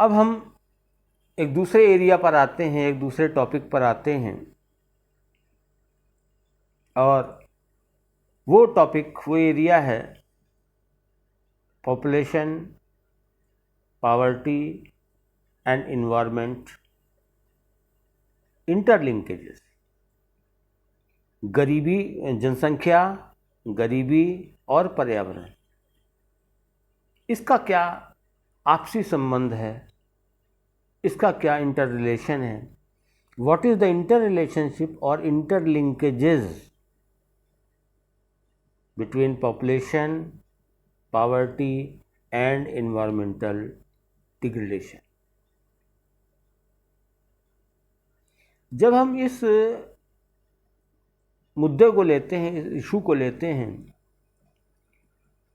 अब हम एक दूसरे एरिया पर आते हैं, एक दूसरे टॉपिक पर आते हैं, और वो टॉपिक, वो एरिया है population, poverty and environment interlinkages. गरीबी, जनसंख्या, गरीबी और पर्यावरण, इसका क्या आपसी संबंध है, इसका क्या इंटर रिलेशन है? What is the inter relationship और interlinkages between population, poverty and environmental degradation? जब हम इस मुद्दे को लेते हैं, इस इशू को लेते हैं,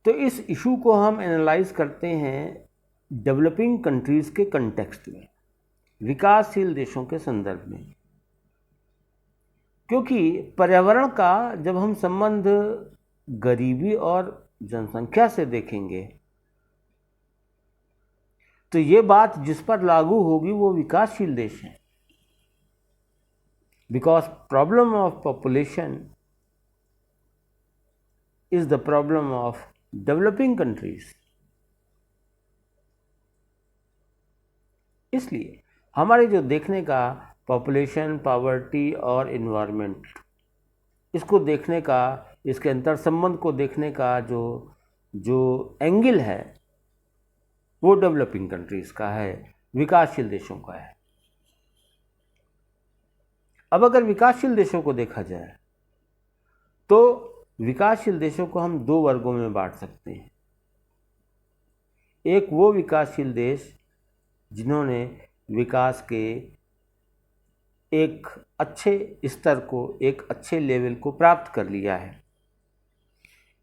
तो इस इशू को हम एनालाइज करते हैं डेवलपिंग कंट्रीज के कंटेक्स्ट में, विकासशील देशों के संदर्भ में। क्योंकि पर्यावरण का जब हम संबंध गरीबी और जनसंख्या से देखेंगे तो ये बात जिस पर लागू होगी वो विकासशील देश हैं, because problem of population is the problem of developing countries. इसलिए हमारे जो देखने का पॉपुलेशन, पावर्टी और इन्वायरमेंट, इसको देखने का, इसके अंतर संबंध को देखने का जो एंगल है वो डेवलपिंग कंट्रीज का है, विकासशील देशों का है। अब अगर विकासशील देशों को देखा जाए तो विकासशील देशों को हम दो वर्गों में बांट सकते हैं। एक वो विकासशील देश जिन्होंने विकास के एक अच्छे स्तर को, एक अच्छे लेवल को प्राप्त कर लिया है।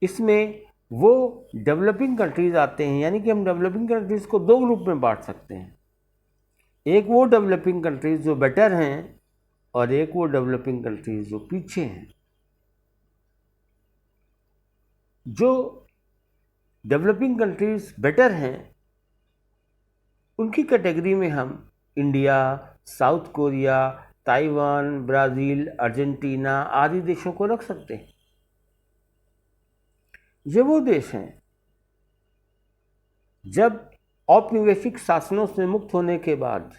इसमें वो डेवलपिंग कंट्रीज आते हैं, यानी कि हम डेवलपिंग कंट्रीज को दो ग्रुप में बांट सकते हैं। एक वो डेवलपिंग कंट्रीज जो बेटर हैं और एक वो डेवलपिंग कंट्रीज जो पीछे हैं। जो डेवलपिंग कंट्रीज बेटर हैं उनकी कैटेगरी में हम India, south Korea, Taiwan, Brazil, Argentina आदि देशों को रख सकते हैं। ये वो देश हैं जब औपनिवेशिक शासनों से मुक्त होने के बाद,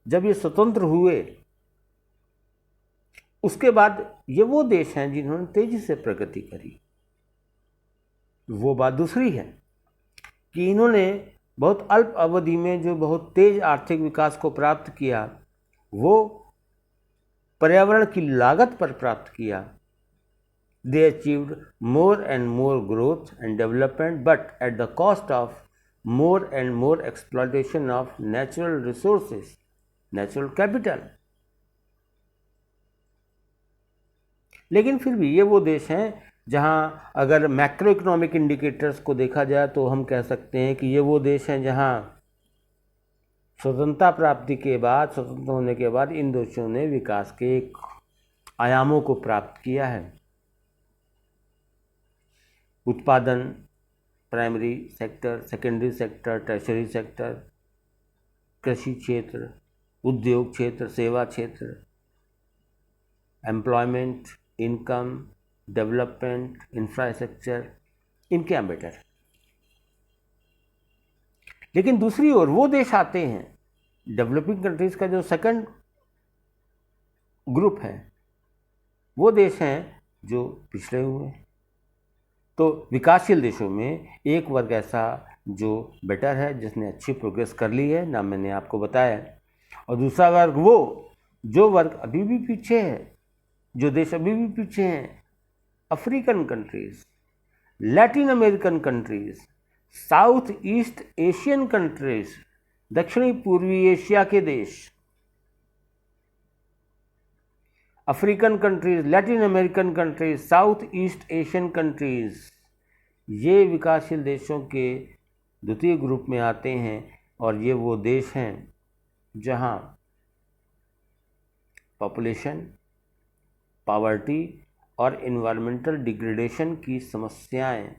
जब ये स्वतंत्र हुए, उसके बाद ये वो देश हैं जिन्होंने तेजी से प्रगति करी। वो बात दूसरी है कि इन्होंने बहुत अल्प अवधि में जो बहुत तेज आर्थिक विकास को प्राप्त किया वो पर्यावरण की लागत पर प्राप्त किया। They achieved more and more growth and development, but at the cost of more and more exploitation of natural resources, natural capital. लेकिन फिर भी ये वो देश हैं जहां अगर मैक्रो इकोनॉमिक इंडिकेटर्स को देखा जाए तो हम कह सकते हैं कि ये वो देश हैं जहां स्वतंत्रता प्राप्ति के बाद, स्वतंत्र होने के बाद इन देशों ने विकास के एक आयामों को प्राप्त किया है। उत्पादन, primary sector, secondary sector, tertiary sector, कृषि क्षेत्र, उद्योग क्षेत्र, सेवा क्षेत्र, एम्प्लॉयमेंट, इनकम, डेवलपमेंट, इंफ्रास्ट्रक्चर, इनके यहाँ बेटर है। लेकिन दूसरी ओर वो देश आते हैं, डेवलपिंग कंट्रीज का जो सेकंड ग्रुप है, वो देश हैं जो पिछड़े हुए हैं। तो विकासशील देशों में एक वर्ग ऐसा जो बेटर है, जिसने अच्छी प्रोग्रेस कर ली है, नाम मैंने आपको बताया, और दूसरा वर्ग वो जो वर्ग अभी भी पीछे है, जो देश अभी भी पीछे हैं, African countries, Latin American countries, south east Asian countries, दक्षिणी पूर्वी एशिया के देश, African countries, Latin American countries, south east Asian countries, ये विकासशील देशों के द्वितीय ग्रुप में आते हैं। और ये वो देश हैं जहां पॉपुलेशन, पावर्टी और इन्वायरमेंटल डिग्रेडेशन की समस्याएं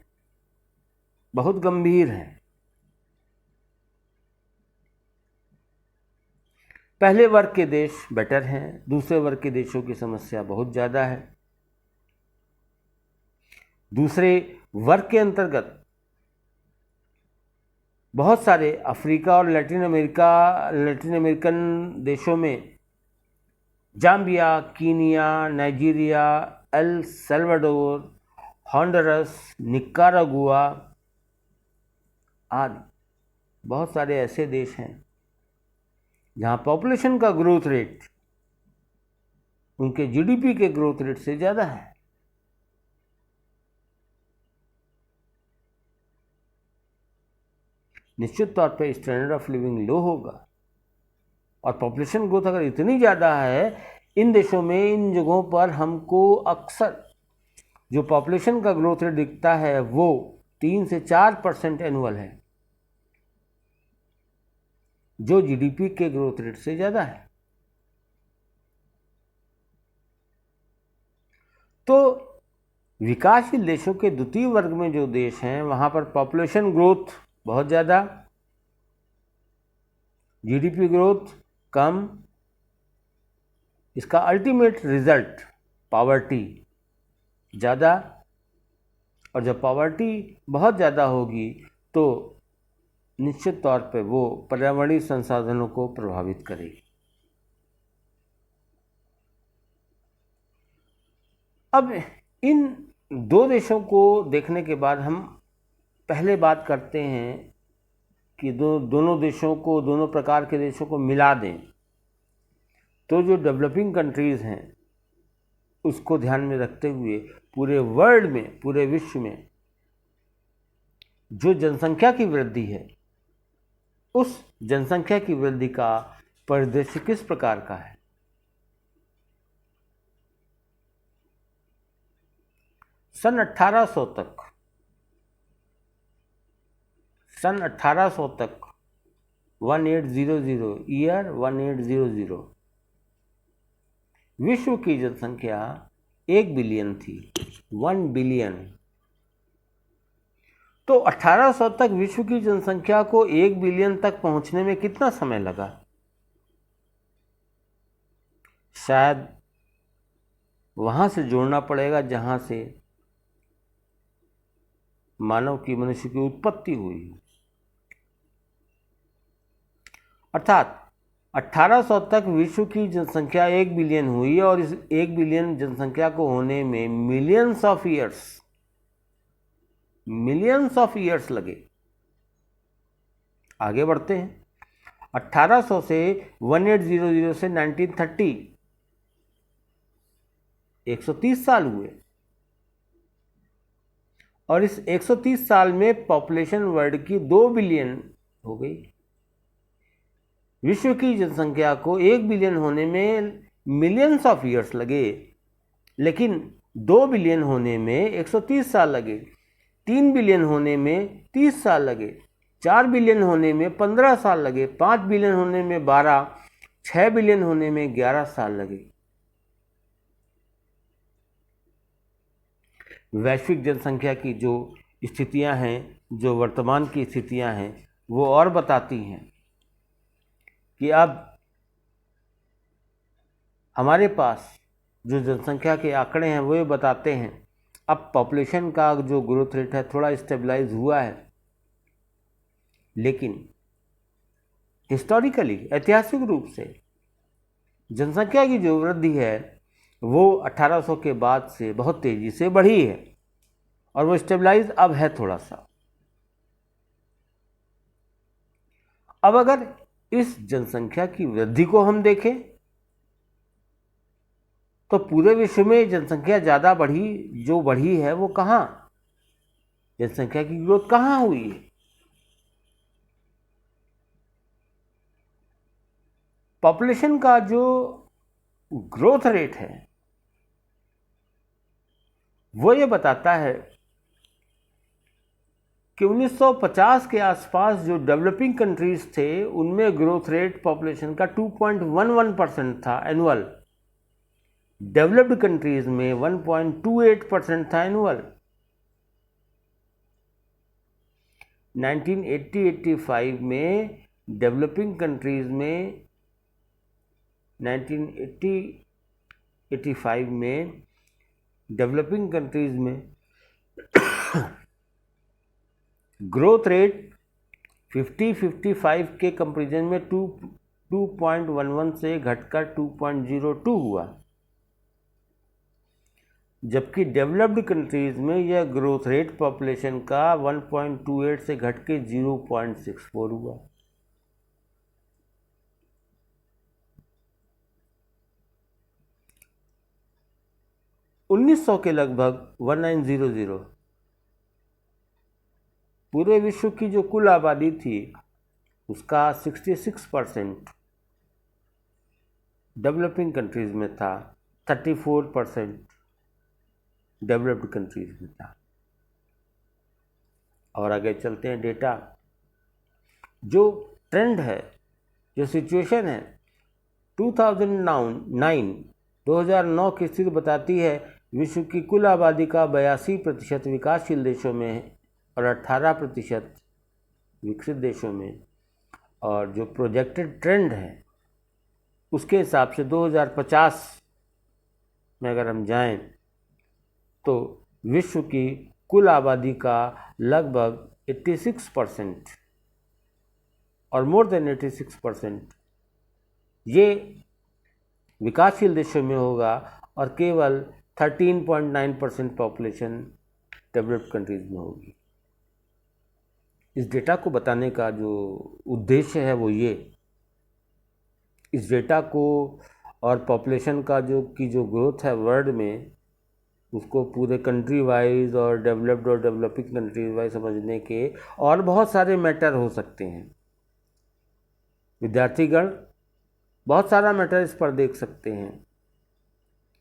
बहुत गंभीर हैं। पहले वर्ग के देश बेटर हैं, दूसरे वर्ग के देशों की समस्या बहुत ज़्यादा है। दूसरे वर्ग के अंतर्गत बहुत सारे अफ्रीका और लैटिन अमेरिकन देशों में Zambia, Kenya, Nigeria, El Salvador, Honduras, Nicaragua आदि बहुत सारे ऐसे देश हैं जहाँ पॉपुलेशन का ग्रोथ रेट उनके जीडीपी के ग्रोथ रेट से ज़्यादा है। निश्चित तौर पे स्टैंडर्ड ऑफ लिविंग लो होगा, और पॉपुलेशन ग्रोथ अगर इतनी ज़्यादा है इन देशों में, इन जगहों पर हमको अक्सर जो पॉपुलेशन का ग्रोथ रेट दिखता है वो 3 से 4% एनुअल है, जो जीडीपी के ग्रोथ रेट से ज़्यादा है। तो विकासशील देशों के द्वितीय वर्ग में जो देश हैं वहाँ पर पॉपुलेशन ग्रोथ बहुत ज़्यादा, जीडीपी ग्रोथ कम, इसका अल्टीमेट रिजल्ट पॉवर्टी ज़्यादा, और जब पॉवर्टी बहुत ज़्यादा होगी तो निश्चित तौर पे वो पर्यावरणीय संसाधनों को प्रभावित करेगी। अब इन दो देशों को देखने के बाद हम पहले बात करते हैं कि दोनों देशों को, दोनों प्रकार के देशों को मिला दें तो जो डेवलपिंग कंट्रीज़ हैं उसको ध्यान में रखते हुए पूरे वर्ल्ड में, पूरे विश्व में जो जनसंख्या की वृद्धि है उस जनसंख्या की वृद्धि का परिदृश्य किस प्रकार का है। सन 1800 तक 1800 ईयर 1800 विश्व की जनसंख्या 1 बिलियन थी, 1 बिलियन। तो 1800 तक विश्व की जनसंख्या को 1 बिलियन तक पहुंचने में कितना समय लगा? शायद वहां से जोड़ना पड़ेगा जहां से मनुष्य की उत्पत्ति हुई, अर्थात 1800 तक विश्व की जनसंख्या 1 बिलियन हुई और इस 1 बिलियन जनसंख्या को होने में मिलियंस ऑफ ईयर्स लगे। आगे बढ़ते हैं। 1800 से 1800 से 1930 130 साल हुए, और इस 130 साल में पॉपुलेशन वर्ल्ड की 2 बिलियन हो गई। विश्व की जनसंख्या को 1 बिलियन होने में मिलियंस ऑफ ईयर्स लगे, लेकिन 2 बिलियन होने में 130 साल लगे, 3 बिलियन होने में 30 साल लगे, 4 बिलियन होने में 15 साल लगे, 5 बिलियन होने में 12, 6 बिलियन होने में 11 साल लगे। वैश्विक जनसंख्या की जो स्थितियां हैं, जो वर्तमान की स्थितियां हैं, वो और बताती हैं कि अब हमारे पास जो जनसंख्या के आंकड़े हैं वो ये बताते हैं अब पॉपुलेशन का जो ग्रोथ रेट है थोड़ा स्टेबलाइज हुआ है, लेकिन हिस्टोरिकली, ऐतिहासिक रूप से जनसंख्या की जो वृद्धि है वो 1800 के बाद से बहुत तेज़ी से बढ़ी है, और वो स्टेबलाइज अब है थोड़ा सा। अब अगर इस जनसंख्या की वृद्धि को हम देखें तो पूरे विश्व में जनसंख्या ज़्यादा बढ़ी, जो बढ़ी है वो कहाँ, जनसंख्या की ग्रोथ कहाँ हुई है? पॉपुलेशन का जो ग्रोथ रेट है वो ये बताता है कि 1950 के आसपास जो डेवलपिंग कंट्रीज थे उनमें ग्रोथ रेट पॉपुलेशन का 2.11% था एनुअल, डेवलप्ड कंट्रीज में 1.28% था एनुअल। 1980-85 में डेवलपिंग कंट्रीज में 1980-85 में डेवलपिंग कंट्रीज में ग्रोथ रेट 50-55 के कंपेरिजन में 2.11 से घटकर 2.02 हुआ, जबकि डेवलप्ड कंट्रीज में यह ग्रोथ रेट पॉपुलेशन का 1.28 से घट के 0.64 हुआ। $1900 के लगभग 1900 पूरे विश्व की जो कुल आबादी थी उसका 66% डेवलपिंग कंट्रीज में था, 34% डेवलप्ड कंट्रीज में था। और आगे चलते हैं, डेटा जो ट्रेंड है, जो सिचुएशन है 2009 की स्थिति बताती है विश्व की कुल आबादी का 82% विकासशील देशों में और 18% विकसित देशों में। और जो प्रोजेक्टेड ट्रेंड है उसके हिसाब से 2050 में अगर हम जाएं तो विश्व की कुल आबादी का लगभग 86% और मोर देन 86% ये विकासशील देशों में होगा और केवल 13.9% पॉपुलेशन डेवलप्ड कंट्रीज में होगी। इस डेटा को बताने का जो उद्देश्य है वो ये, इस डेटा को और पॉपुलेशन का जो ग्रोथ है वर्ल्ड में, उसको पूरे कंट्री वाइज और डेवलप्ड और डेवलपिंग कंट्रीज वाइज समझने के और बहुत सारे मैटर हो सकते हैं। विद्यार्थीगण बहुत सारा मैटर इस पर देख सकते हैं।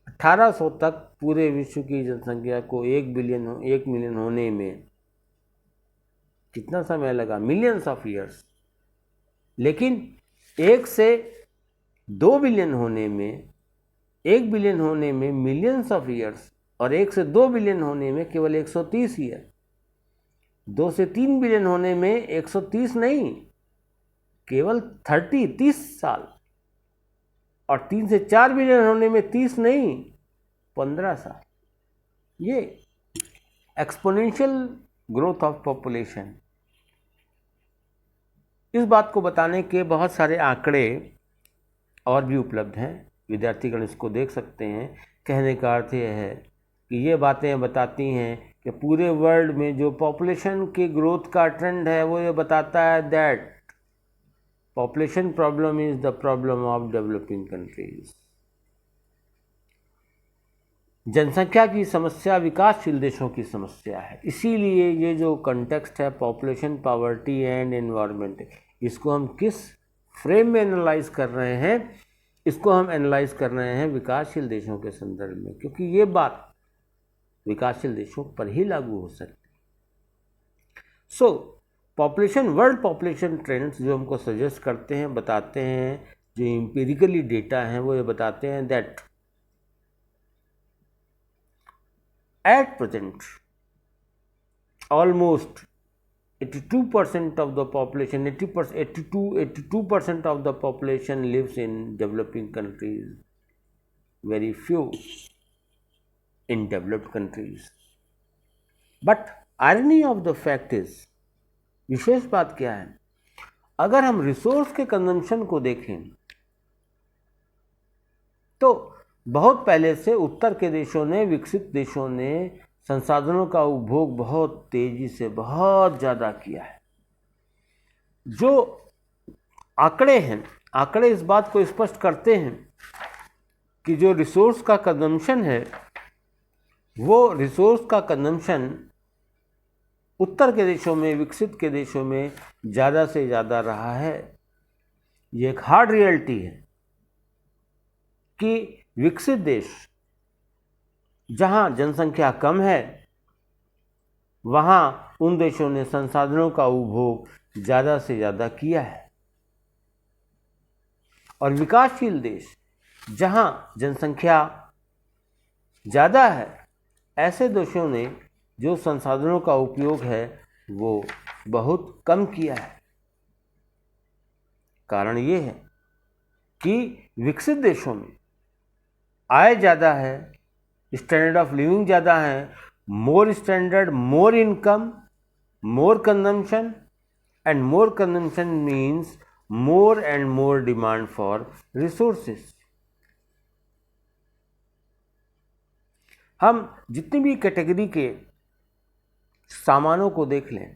1800 तक पूरे विश्व की जनसंख्या को 1 मिलियन होने में कितना समय लगा? Millions of years. लेकिन 1 से 2 बिलियन होने में, 1 बिलियन होने में मिलियंस ऑफ ईयर्स, और 1 से 2 बिलियन होने में केवल 130 ईयर। 2 से 3 बिलियन होने में 130 नहीं, केवल 30 साल। और 3 से 4 बिलियन होने में 30 नहीं, 15 साल। ये एक्सपोनेंशियल ग्रोथ ऑफ पॉपुलेशन। इस बात को बताने के बहुत सारे आंकड़े और भी उपलब्ध हैं, विद्यार्थीगण इसको देख सकते हैं। कहने का अर्थ यह है कि ये बातें बताती हैं कि पूरे वर्ल्ड में जो पॉपुलेशन के ग्रोथ का ट्रेंड है वो ये बताता है that population problem is the problem of developing countries. जनसंख्या की समस्या विकासशील देशों की समस्या है। इसीलिए ये जो कंटेक्स्ट है पॉपुलेशन, पॉवर्टी एंड एनवायरनमेंट, इसको हम किस फ्रेम में एनालाइज कर रहे हैं? इसको हम एनालाइज कर रहे हैं विकासशील देशों के संदर्भ में, क्योंकि ये बात विकासशील देशों पर ही लागू हो सकती है। सो पॉपुलेशन, वर्ल्ड पॉपुलेशन ट्रेंड्स जो हमको सजेस्ट करते हैं, बताते हैं, जो एम्पिरिकली डेटा हैं वो ये बताते हैं that at present almost 82% of the population, 82% of the population lives in developing countries, very few in developed countries. But irony of the fact is, विशेष बात क्या है, अगर हम रिसोर्स के कंजम्पशन को देखें तो बहुत पहले से उत्तर के देशों ने, विकसित देशों ने संसाधनों का उपभोग बहुत तेजी से, बहुत ज़्यादा किया है। जो आंकड़े हैं, आंकड़े इस बात को स्पष्ट करते हैं कि जो रिसोर्स का कंजम्पशन है, वो रिसोर्स का कंजम्पशन उत्तर के देशों में, विकसित के देशों में ज़्यादा से ज़्यादा रहा है। ये एक हार्ड रियलिटी है कि विकसित देश जहाँ जनसंख्या कम है, वहाँ उन देशों ने संसाधनों का उपभोग ज़्यादा से ज़्यादा किया है, और विकासशील देश जहाँ जनसंख्या ज़्यादा है, ऐसे देशों ने जो संसाधनों का उपयोग है वो बहुत कम किया है। कारण ये है कि विकसित देशों में आय ज़्यादा है, स्टैंडर्ड ऑफ लिविंग ज़्यादा है, more standard, more income, more consumption, and more consumption means more and more demand for resources. हम जितनी भी कैटेगरी के सामानों को देख लें,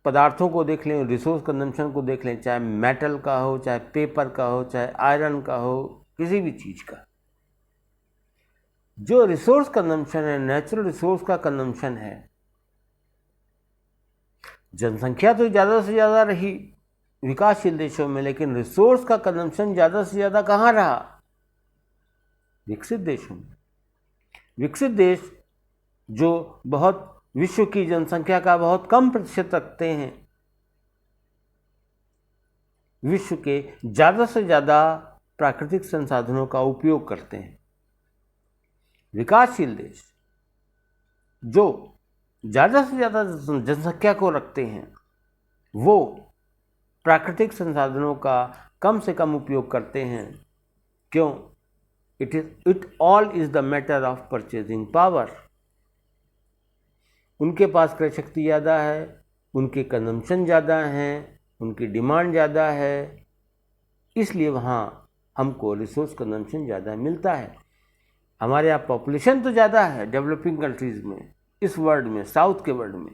पदार्थों को देख लें, रिसोर्स कंजम्पशन को देख लें, चाहे मेटल का हो, चाहे पेपर का हो, चाहे आयरन का हो, किसी भी चीज़ का, जो रिसोर्स कंजम्पशन है, नेचुरल रिसोर्स का कंजम्पशन है, जनसंख्या तो ज़्यादा से ज़्यादा रही विकासशील देशों में, लेकिन रिसोर्स का कंजम्पशन ज़्यादा से ज़्यादा कहाँ रहा? विकसित देशों में। विकसित देश जो बहुत विश्व की जनसंख्या का बहुत कम प्रतिशत रखते हैं, विश्व के ज़्यादा से ज़्यादा प्राकृतिक संसाधनों का उपयोग करते हैं। विकासशील देश जो ज़्यादा से ज़्यादा जनसंख्या को रखते हैं, वो प्राकृतिक संसाधनों का कम से कम उपयोग करते हैं। क्यों? It all is the matter of purchasing power. उनके पास क्रय शक्ति ज़्यादा है, उनके कंजम्पशन ज़्यादा हैं, उनकी डिमांड ज़्यादा है, इसलिए वहाँ हमको रिसोर्स कंजम्पशन ज़्यादा मिलता है। हमारे यहाँ पॉपुलेशन तो ज़्यादा है डेवलपिंग कंट्रीज़ में, इस वर्ल्ड में, साउथ के वर्ल्ड में,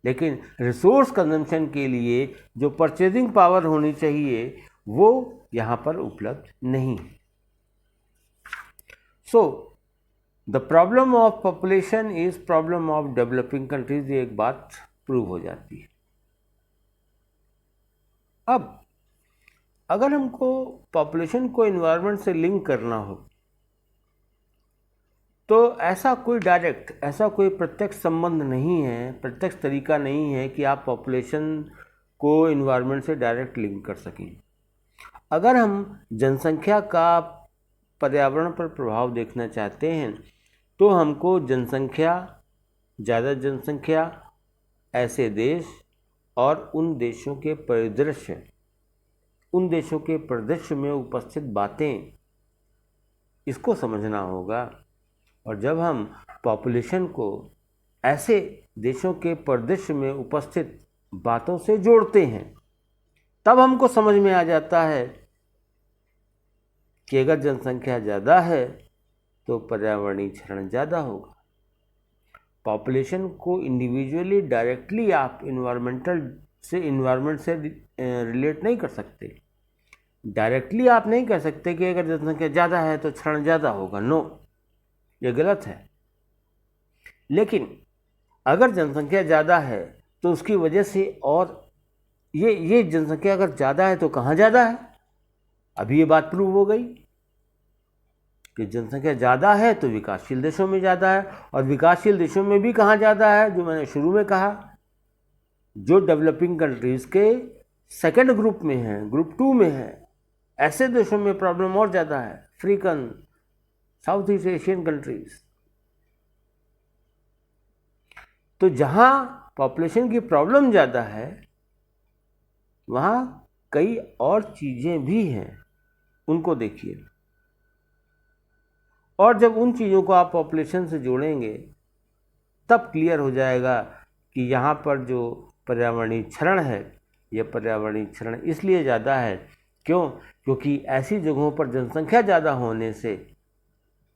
लेकिन रिसोर्स कंजम्पशन के लिए जो परचेजिंग पावर होनी चाहिए वो यहाँ पर उपलब्ध नहीं है। So the problem of population is problem of developing countries, ये एक बात प्रूव हो जाती है। अब अगर हमको पॉपुलेशन को एनवायरनमेंट से लिंक करना हो तो ऐसा कोई डायरेक्ट, ऐसा कोई प्रत्यक्ष संबंध नहीं है, प्रत्यक्ष तरीका नहीं है कि आप पॉपुलेशन को एनवायरनमेंट से डायरेक्ट लिंक कर सकें। अगर हम जनसंख्या का पर्यावरण पर प्रभाव देखना चाहते हैं तो हमको जनसंख्या, ज़्यादा जनसंख्या, ऐसे देश और उन देशों के परिदृश्य, उन देशों के परिदृश्य में उपस्थित बातें, इसको समझना होगा। और जब हम पॉपुलेशन को ऐसे देशों के परिदृश्य में उपस्थित बातों से जोड़ते हैं तब हमको समझ में आ जाता है कि अगर जनसंख्या ज़्यादा है तो पर्यावरणीय क्षरण ज़्यादा होगा। पॉपुलेशन को इंडिविजुअली डायरेक्टली आप इन्वायरमेंट से रिलेट नहीं कर सकते। डायरेक्टली आप नहीं कह सकते कि अगर जनसंख्या ज़्यादा है तो क्षरण ज़्यादा होगा। नो, ये गलत है। लेकिन अगर जनसंख्या ज़्यादा है तो उसकी वजह से, और ये जनसंख्या अगर ज़्यादा है तो कहाँ ज़्यादा है? अभी ये बात प्रूव हो गई कि जनसंख्या ज़्यादा है तो विकासशील देशों में ज़्यादा है, और विकासशील देशों में भी कहाँ ज़्यादा है? जो मैंने शुरू में कहा, जो डेवलपिंग कंट्रीज़ के सेकंड ग्रुप में है, ग्रुप 2 में है, ऐसे देशों में प्रॉब्लम और ज़्यादा है। African, south east Asian countries. तो जहाँ पॉपुलेशन की प्रॉब्लम ज़्यादा है वहाँ कई और चीज़ें भी हैं, उनको देखिए। और जब उन चीज़ों को आप पॉपुलेशन से जोड़ेंगे तब क्लियर हो जाएगा कि यहाँ पर जो पर्यावरणीय क्षरण है, ये पर्यावरणीय क्षरण इसलिए ज़्यादा है क्योंकि ऐसी जगहों पर जनसंख्या ज़्यादा होने से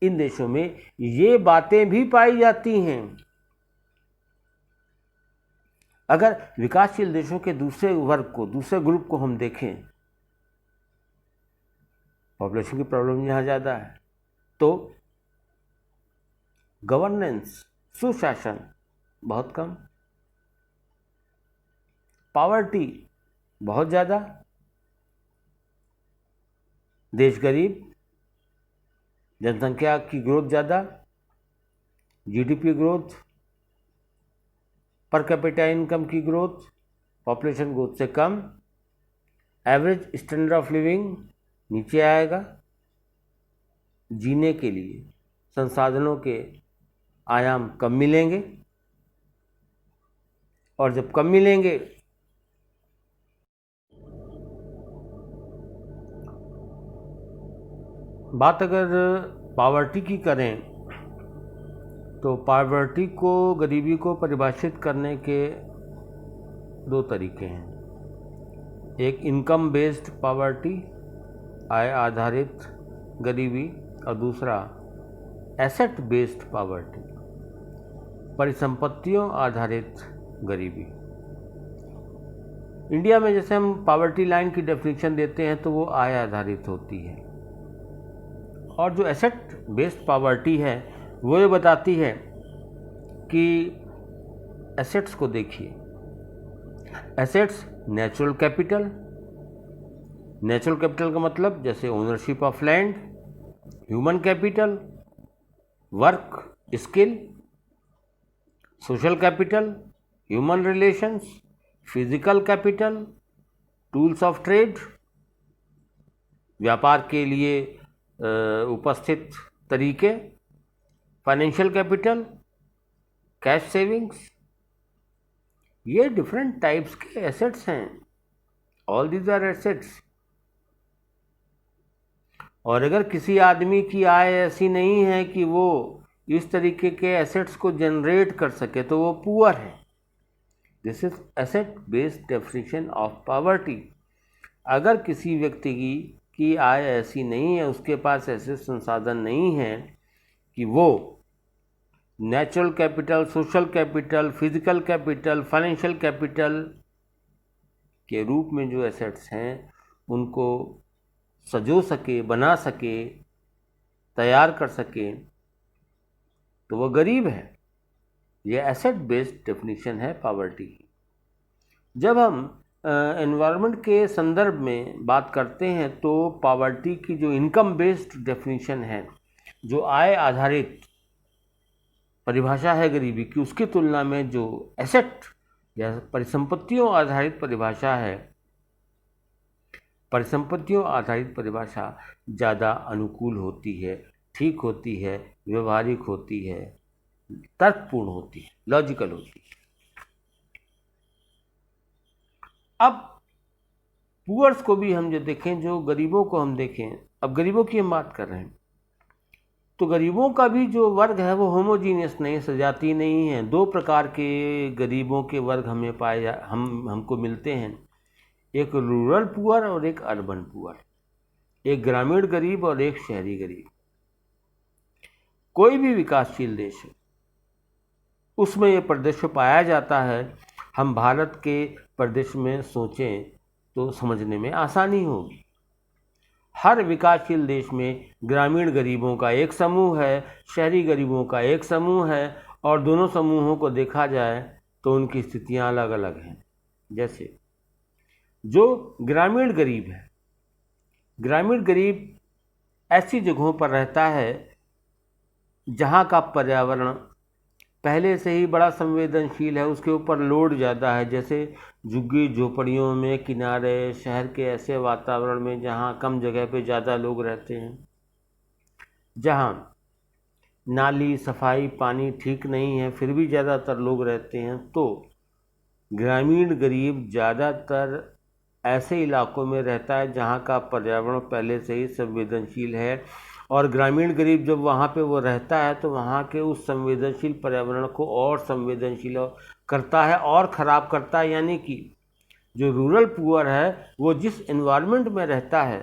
इन देशों में ये बातें भी पाई जाती हैं। अगर विकासशील देशों के दूसरे वर्ग को, दूसरे ग्रुप को हम देखें, पॉपुलेशन की प्रॉब्लम यहाँ ज़्यादा है तो गवर्नेंस, सुशासन बहुत कम, पॉवर्टी बहुत ज़्यादा, देश गरीब, जनसंख्या की ग्रोथ ज़्यादा, GDP growth, per capita income की ग्रोथ पॉपुलेशन ग्रोथ से कम, एवरेज स्टैंडर्ड ऑफ लिविंग नीचे आएगा। जीने के लिए संसाधनों के आयाम कम मिलेंगे, और जब कम मिलेंगे बात अगर पॉवर्टी की करें तो पॉवर्टी को, गरीबी को परिभाषित करने के दो तरीके हैं। एक इनकम बेस्ड पॉवर्टी, आय आधारित गरीबी, और दूसरा एसेट बेस्ड पॉवर्टी, परिसंपत्तियों आधारित गरीबी। इंडिया में जैसे हम पॉवर्टी लाइन की डेफिनेशन देते हैं तो वो आय आधारित होती है, और जो एसेट बेस्ड पॉवर्टी है वो ये बताती है कि एसेट्स को देखिए। एसेट्स नेचुरल कैपिटल का मतलब जैसे ownership of land, human capital, work skill, social capital, human relations, physical capital, tools of trade, व्यापार के लिए उपस्थित तरीके, फाइनेंशियल कैपिटल, कैश सेविंग्स। ये डिफरेंट टाइप्स के एसेट्स हैं। All these are assets. और अगर किसी आदमी की आय ऐसी नहीं है कि वो इस तरीके के एसेट्स को जनरेट कर सके तो वो पुअर है। This is asset based definition of poverty. अगर किसी व्यक्ति की आय ऐसी नहीं है, उसके पास ऐसे संसाधन नहीं है कि वो natural capital, social capital, physical capital, financial capital के रूप में जो एसेट्स हैं उनको सजो सके, बना सके, तैयार कर सके, तो वो गरीब है। ये एसेट बेस्ड डेफिनेशन है पॉवर्टी की। जब हम एनवायरनमेंट के संदर्भ में बात करते हैं तो पॉवर्टी की जो इनकम बेस्ड डेफिनेशन है, जो आय आधारित परिभाषा है गरीबी की, उसकी तुलना में जो एसेट या परिसंपत्तियों आधारित परिभाषा है, परिसंपत्तियों आधारित परिभाषा ज़्यादा अनुकूल होती है, ठीक होती है, व्यवहारिक होती है, तर्कपूर्ण होती है, लॉजिकल होती है। अब पुअर्स को भी हम जो देखें, जो गरीबों को हम देखें, अब गरीबों की हम बात कर रहे हैं तो गरीबों का भी जो वर्ग है वो होमोजीनियस नहीं, सजाती नहीं है। दो प्रकार के गरीबों के वर्ग हमें हमको मिलते हैं। एक रूरल पुअर और एक अर्बन पुअर, एक ग्रामीण गरीब और एक शहरी गरीब। कोई भी विकासशील देश है उसमें ये परिदृश्य पाया जाता है। हम भारत के परिदृश्य में सोचें तो समझने में आसानी होगी। हर विकासशील देश में ग्रामीण गरीबों का एक समूह है, शहरी गरीबों का एक समूह है, और दोनों समूहों को देखा जाए तो उनकी स्थितियां अलग अलग हैं। जैसे जो ग्रामीण गरीब है, ग्रामीण गरीब ऐसी जगहों पर रहता है जहाँ का पर्यावरण पहले से ही बड़ा संवेदनशील है, उसके ऊपर लोड ज़्यादा है। जैसे झुग्गी झोपड़ियों में, किनारे, शहर के ऐसे वातावरण में जहाँ कम जगह पे ज़्यादा लोग रहते हैं, जहाँ नाली, सफाई, पानी ठीक नहीं है, फिर भी ज़्यादातर लोग रहते हैं, तो ग्रामीण गरीब ज़्यादातर ऐसे इलाकों में रहता है जहाँ का पर्यावरण पहले से ही संवेदनशील है। और ग्रामीण गरीब जब वहाँ पे वो रहता है तो वहाँ के उस संवेदनशील पर्यावरण को और संवेदनशील करता है और ख़राब करता है। यानी कि जो रूरल पुअर है वो जिस एनवायरनमेंट में रहता है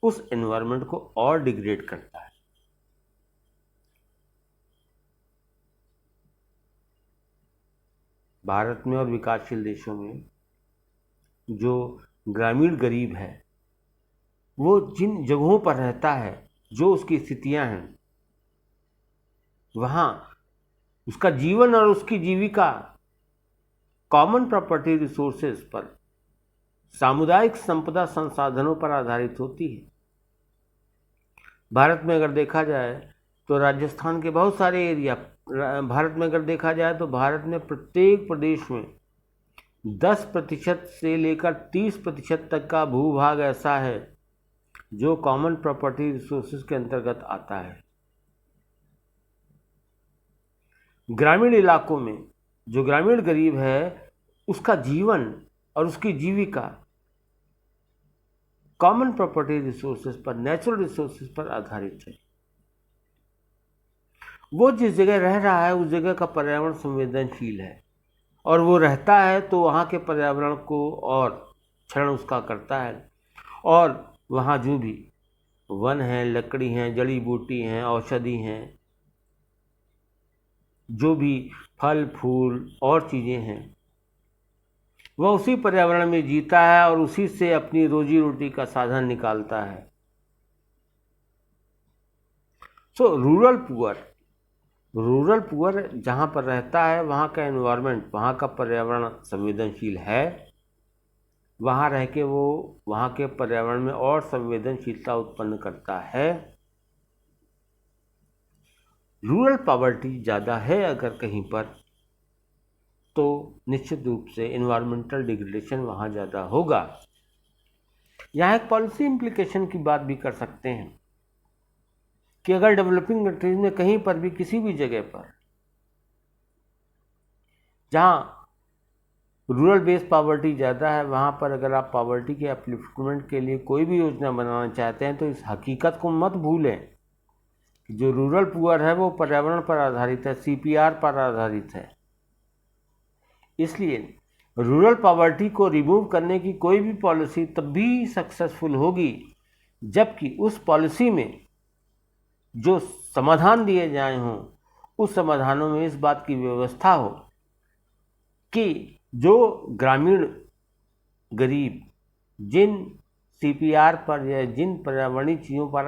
उस एनवायरनमेंट को और डिग्रेड करता है। भारत में और विकासशील देशों में जो ग्रामीण गरीब है वो जिन जगहों पर रहता है, जो उसकी स्थितियां हैं, वहाँ उसका जीवन और उसकी जीविका कॉमन प्रॉपर्टी रिसोर्सेज पर, सामुदायिक संपदा संसाधनों पर आधारित होती है। भारत में अगर देखा जाए तो राजस्थान के बहुत सारे एरिया, भारत में अगर देखा जाए तो भारत में प्रत्येक प्रदेश में 10% से लेकर 30% तक का भूभाग ऐसा है जो कॉमन प्रॉपर्टी रिसोर्सेज के अंतर्गत आता है। ग्रामीण इलाकों में जो ग्रामीण गरीब है उसका जीवन और उसकी जीविका कॉमन प्रॉपर्टी रिसोर्सेज पर, नेचुरल रिसोर्सेज पर आधारित है। वो जिस जगह रह रहा है उस जगह का पर्यावरण संवेदनशील है, और वो रहता है तो वहाँ के पर्यावरण को और क्षरण उसका करता है, और वहाँ जो भी वन हैं, लकड़ी हैं, जड़ी बूटी हैं, औषधि हैं, जो भी फल फूल और चीज़ें हैं, वह उसी पर्यावरण में जीता है और उसी से अपनी रोजी रोटी का साधन निकालता है। सो रूरल पुअर जहाँ पर रहता है वहाँ का एनवायरनमेंट, वहाँ का पर्यावरण संवेदनशील है, वहाँ रह के वो वहाँ के पर्यावरण में और संवेदनशीलता उत्पन्न करता है। रूरल पॉवर्टी ज़्यादा है अगर कहीं पर, तो निश्चित रूप से एनवायरमेंटल डिग्रेडेशन वहाँ ज़्यादा होगा। यहाँ एक पॉलिसी इम्प्लीकेशन की बात भी कर सकते हैं कि अगर डेवलपिंग कंट्रीज में कहीं पर भी किसी भी जगह पर जहाँ रूरल बेस्ड पॉवर्टी ज़्यादा है, वहाँ पर अगर आप पॉवर्टी के अपलिफ्टमेंट के लिए कोई भी योजना बनाना चाहते हैं तो इस हकीकत को मत भूलें कि जो रूरल पुअर है वो पर्यावरण पर आधारित है, CPR पर आधारित है। इसलिए रूरल पॉवर्टी को रिमूव करने की कोई भी पॉलिसी तब भी सक्सेसफुल होगी जबकि उस पॉलिसी में जो समाधान दिए जाए हों, उस समाधानों में इस बात की व्यवस्था हो कि जो ग्रामीण गरीब जिन CPR पर या जिन पर्यावरणीय चीज़ों पर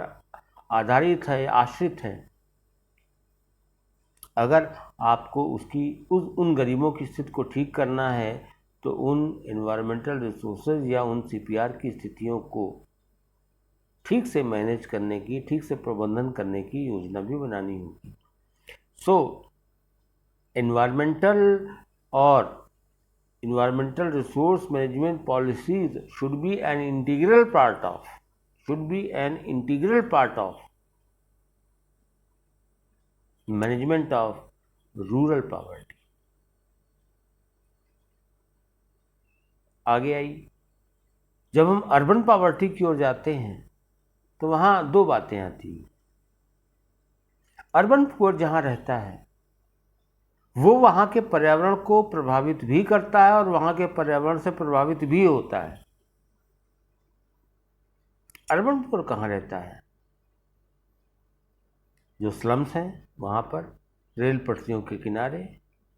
आधारित है, आश्रित है, अगर आपको उन गरीबों की स्थिति को ठीक करना है तो उन एनवायरमेंटल रिसोर्सेज या उन CPR की स्थितियों को ठीक से मैनेज करने की, ठीक से प्रबंधन करने की योजना भी बनानी होगी। सो environmental resource management policies should be an integral part of management of rural poverty। आगे आइए, जब हम अर्बन पॉवर्टी की ओर जाते हैं तो वहाँ दो बातें आती हैं। अर्बन पुअर जहाँ रहता है वो वहाँ के पर्यावरण को प्रभावित भी करता है और वहाँ के पर्यावरण से प्रभावित भी होता है। अर्बन पुअर कहाँ रहता है? जो स्लम्स हैं वहाँ पर, रेल पटरियों के किनारे,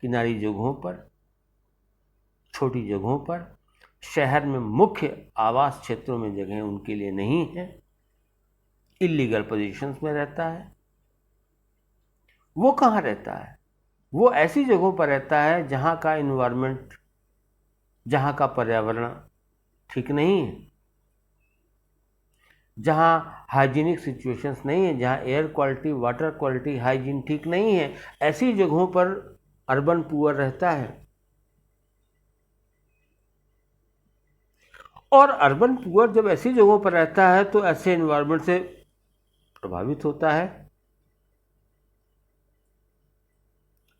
किनारी जगहों पर, छोटी जगहों पर, शहर में मुख्य आवास क्षेत्रों में जगह उनके लिए नहीं है, इलीगल पोजीशंस में रहता है। वो कहाँ रहता है? वो ऐसी जगहों पर रहता है जहाँ का इन्वायरमेंट, जहाँ का पर्यावरण ठीक नहीं है, जहाँ हाइजीनिक सिचुएशंस नहीं है, जहाँ air quality, water quality, hygiene ठीक नहीं है, ऐसी जगहों पर अर्बन पुअर रहता है। और अर्बन पुअर जब ऐसी जगहों पर रहता है तो ऐसे एनवायरनमेंट से प्रभावित होता है,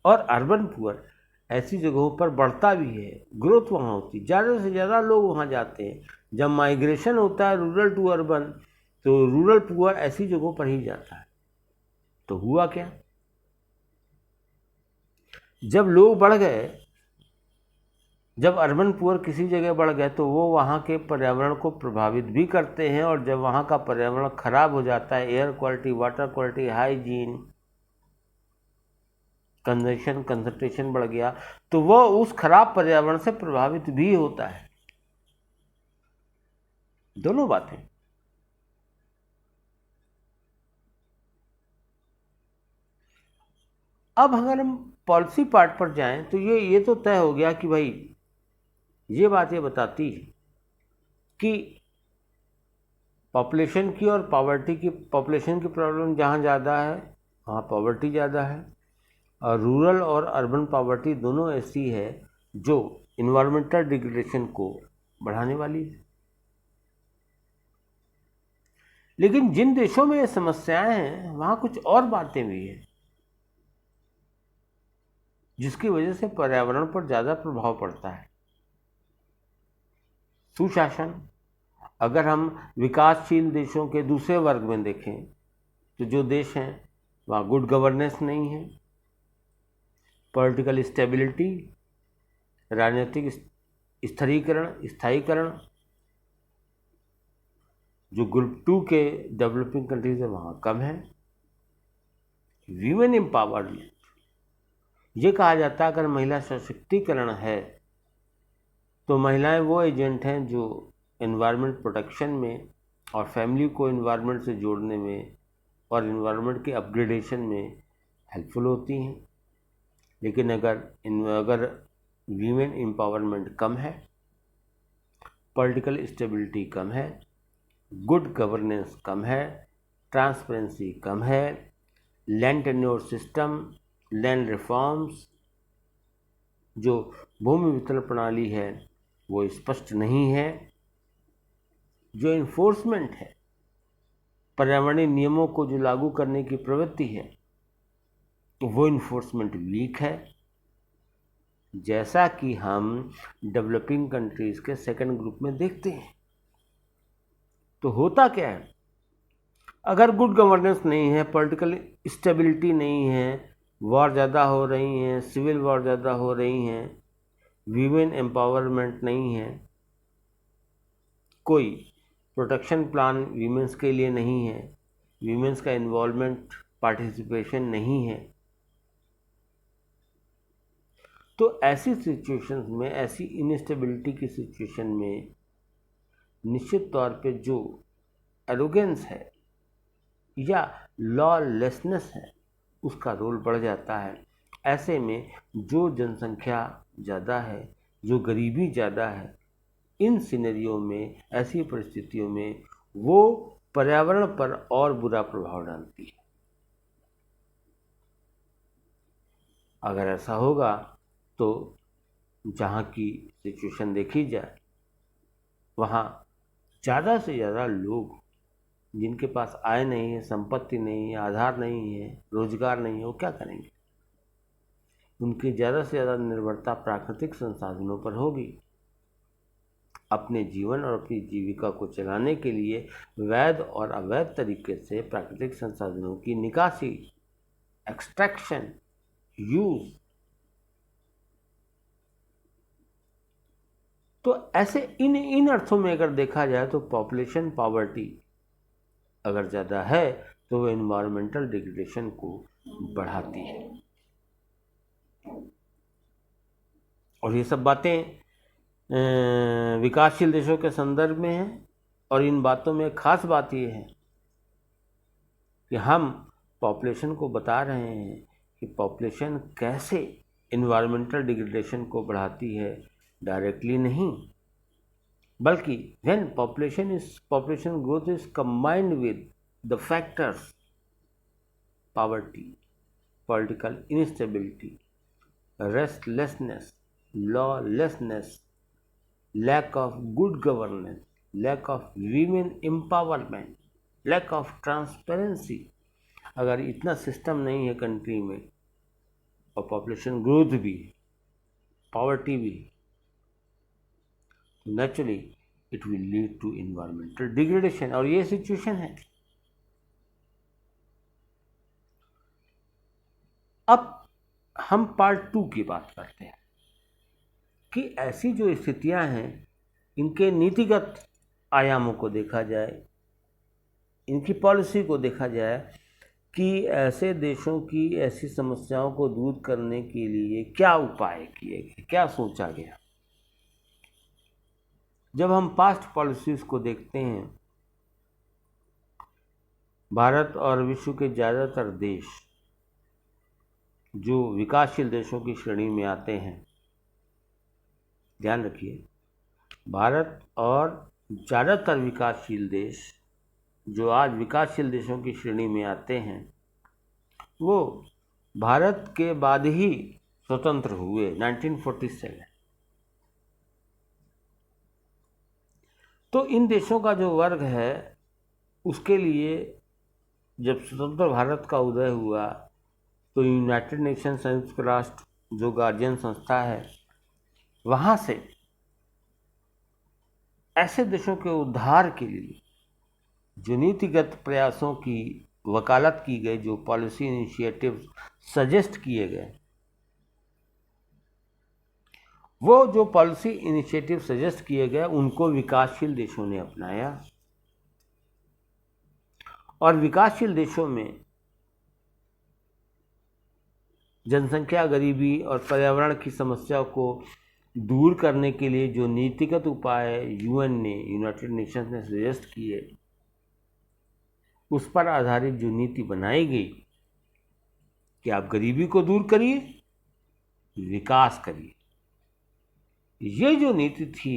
और अर्बन पुअर ऐसी जगहों पर बढ़ता भी है, ग्रोथ वहाँ होती है, ज़्यादा से ज़्यादा लोग वहाँ जाते हैं। जब माइग्रेशन होता है रूरल टू अर्बन तो रूरल पुअर ऐसी जगहों पर ही जाता है। तो हुआ क्या, जब लोग बढ़ गए, जब अर्बन पुअर किसी जगह बढ़ गए तो वो वहाँ के पर्यावरण को प्रभावित भी करते हैं, और जब वहाँ का पर्यावरण खराब हो जाता है, air quality, water quality, hygiene, concentration बढ़ गया, तो वह उस खराब पर्यावरण से प्रभावित भी होता है। दोनों बातें। अब अगर हम पॉलिसी पार्ट पर जाएं तो ये तो तय हो गया कि भाई ये बातें बताती है कि पॉपुलेशन की और पॉपुलेशन की प्रॉब्लम जहाँ ज़्यादा है वहाँ पॉवर्टी ज़्यादा है, और रूरल और अर्बन पॉवर्टी दोनों ऐसी है जो इन्वायरमेंटल डिग्रेडेशन को बढ़ाने वाली है। लेकिन जिन देशों में ये समस्याएं हैं वहाँ कुछ और बातें भी हैं जिसकी वजह से पर्यावरण पर ज़्यादा प्रभाव पड़ता है। सुशासन, अगर हम विकासशील देशों के दूसरे वर्ग में देखें तो जो देश हैं वहाँ गुड गवर्नेंस नहीं है, पॉलिटिकल स्टेबिलिटी, राजनीतिक स्थायीकरण जो ग्रुप 2 के डेवलपिंग कंट्रीज है वहाँ कम है। वीमेन एम्पावरमेंट, ये कहा जाता है अगर महिला सशक्तिकरण है तो महिलाएं वो एजेंट हैं जो एनवायरनमेंट प्रोटेक्शन में और फैमिली को एनवायरनमेंट से जोड़ने में और एनवायरनमेंट के अपग्रेडेशन में हेल्पफुल होती हैं। लेकिन अगर वीमेन एम्पावरमेंट कम है, पॉलिटिकल स्टेबिलिटी कम है, गुड गवर्नेंस कम है, ट्रांसपेरेंसी कम है, land tenure system, land reforms, जो भूमि वितरण प्रणाली है वो स्पष्ट नहीं है, जो इन्फोर्समेंट है, पर्यावरणीय नियमों को जो लागू करने की प्रवृत्ति है वो इन्फोर्समेंट वीक है, जैसा कि हम डेवलपिंग कंट्रीज के सेकंड ग्रुप में देखते हैं। तो होता क्या है, अगर गुड गवर्नेंस नहीं है, पॉलिटिकल स्टेबिलिटी नहीं है, वॉर ज़्यादा हो रही हैं, सिविल वॉर ज़्यादा हो रही हैं, वीमेन एम्पावरमेंट नहीं है, कोई प्रोटेक्शन प्लान वीमेंस के लिए नहीं है, वीमेंस का इन्वॉल्वमेंट पार्टिसिपेशन नहीं है, तो ऐसी सिचुएशंस में, ऐसी इनस्टेबिलिटी की सिचुएशन में निश्चित तौर पे जो एरोगेंस है या लॉलेसनेस है उसका रोल बढ़ जाता है। ऐसे में जो जनसंख्या ज़्यादा है, जो गरीबी ज़्यादा है, इन सिनेरियो में, ऐसी परिस्थितियों में वो पर्यावरण पर और बुरा प्रभाव डालती है। अगर ऐसा होगा तो जहाँ की सिचुएशन देखी जाए वहाँ ज़्यादा से ज़्यादा लोग जिनके पास आय नहीं है, संपत्ति नहीं है, आधार नहीं है, रोजगार नहीं है, वो क्या करेंगे? उनकी ज़्यादा से ज़्यादा निर्भरता प्राकृतिक संसाधनों पर होगी। अपने जीवन और अपनी जीविका को चलाने के लिए वैध और अवैध तरीके से प्राकृतिक संसाधनों की निकासी, एक्सट्रैक्शन, यूज, तो ऐसे इन अर्थों में अगर देखा जाए तो पॉपुलेशन पॉवर्टी अगर ज़्यादा है तो वो एनवायरमेंटल डिग्रेडेशन को बढ़ाती है। और ये सब बातें विकासशील देशों के संदर्भ में हैं। और इन बातों में खास बात ये है कि हम पॉपुलेशन को बता रहे हैं कि पॉपुलेशन कैसे एनवायरमेंटल डिग्रेडेशन को बढ़ाती है, डायरेक्टली नहीं, बल्कि when population growth is combined with the factors poverty, political instability, restlessness, lawlessness, lack of good governance, lack of women empowerment, lack of transparency, अगर इतना सिस्टम नहीं है कंट्री में और पॉपुलेशन ग्रोथ भी, पॉवर्टी भी, naturally it will lead to environmental degradation. और ये सिचुएशन है। अब हम पार्ट 2 की बात करते हैं कि ऐसी जो स्थितियां हैं इनके नीतिगत आयामों को देखा जाए, इनकी पॉलिसी को देखा जाए कि ऐसे देशों की ऐसी समस्याओं को दूर करने के लिए क्या उपाय किए गए, क्या सोचा गया। जब हम पास्ट पॉलिसीज़ को देखते हैं, भारत और विश्व के ज़्यादातर देश जो विकासशील देशों की श्रेणी में आते हैं, ध्यान रखिए, भारत और ज़्यादातर विकासशील देश जो आज विकासशील देशों की श्रेणी में आते हैं वो भारत के बाद ही स्वतंत्र हुए 1947। तो इन देशों का जो वर्ग है उसके लिए जब स्वतंत्र भारत का उदय हुआ तो यूनाइटेड नेशन, संयुक्त राष्ट्र जो गार्जियन संस्था है, वहाँ से ऐसे देशों के उद्धार के लिए जो नीतिगत प्रयासों की वकालत की गई, जो पॉलिसी इनिशिएटिव सजेस्ट किए गए, वो जो पॉलिसी इनिशिएटिव सजेस्ट किए गए उनको विकासशील देशों ने अपनाया। और विकासशील देशों में जनसंख्या, गरीबी और पर्यावरण की समस्या को दूर करने के लिए जो नीतिगत उपाय यूएन ने, यूनाइटेड नेशंस ने सजेस्ट किए, उस पर आधारित जो नीति बनाई गई कि आप गरीबी को दूर करिए, विकास करिए, ये जो नीति थी,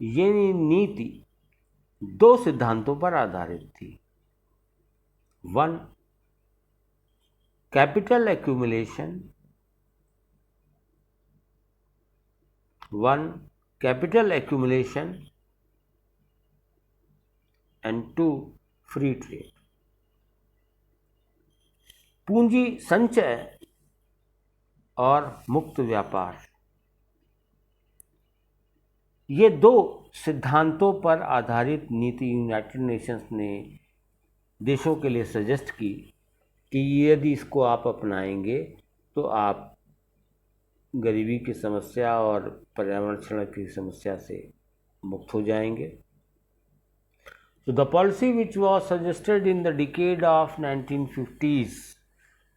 ये नीति 2 सिद्धांतों पर आधारित थी। 1, capital accumulation, 1 capital accumulation and 2 free trade. पूंजी संचय और मुक्त व्यापार, ये 2 सिद्धांतों पर आधारित नीति यूनाइटेड नेशंस ने देशों के लिए सजेस्ट की कि यदि इसको आप अपनाएंगे तो आप गरीबी की समस्या और पर्यावरण क्षरण की समस्या से मुक्त हो जाएंगे। So the policy which was suggested in the decade of 1950s,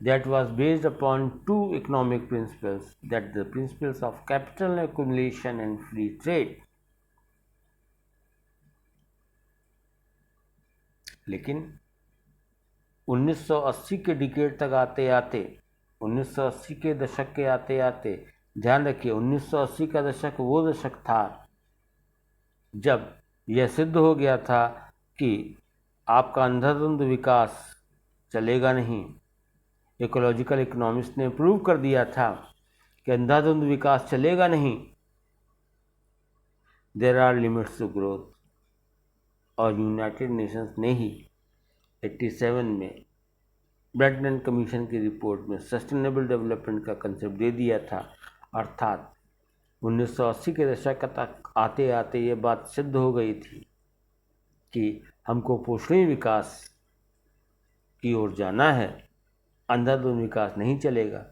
that was based upon 2 economic principles, that the principles of capital accumulation and free trade. लेकिन 1980 के डिकेड तक आते आते, 1980 के दशक के आते आते, ध्यान रखिए 1980 का दशक वो दशक था जब यह सिद्ध हो गया था कि आपका अंधाधुंध विकास चलेगा नहीं। इकोलॉजिकल इकोनॉमिस्ट ने प्रूव कर दिया था कि अंधाधुंध विकास चलेगा नहीं, there are limits to growth. और यूनाइटेड नेशंस ने ही 87 में ब्रैडन कमीशन की रिपोर्ट में सस्टेनेबल डेवलपमेंट का कंसेप्ट दे दिया था। अर्थात 1980 के दशक तक आते आते ये बात सिद्ध हो गई थी कि हमको पोषणीय विकास की ओर जाना है, अंधाधुंध विकास नहीं चलेगा।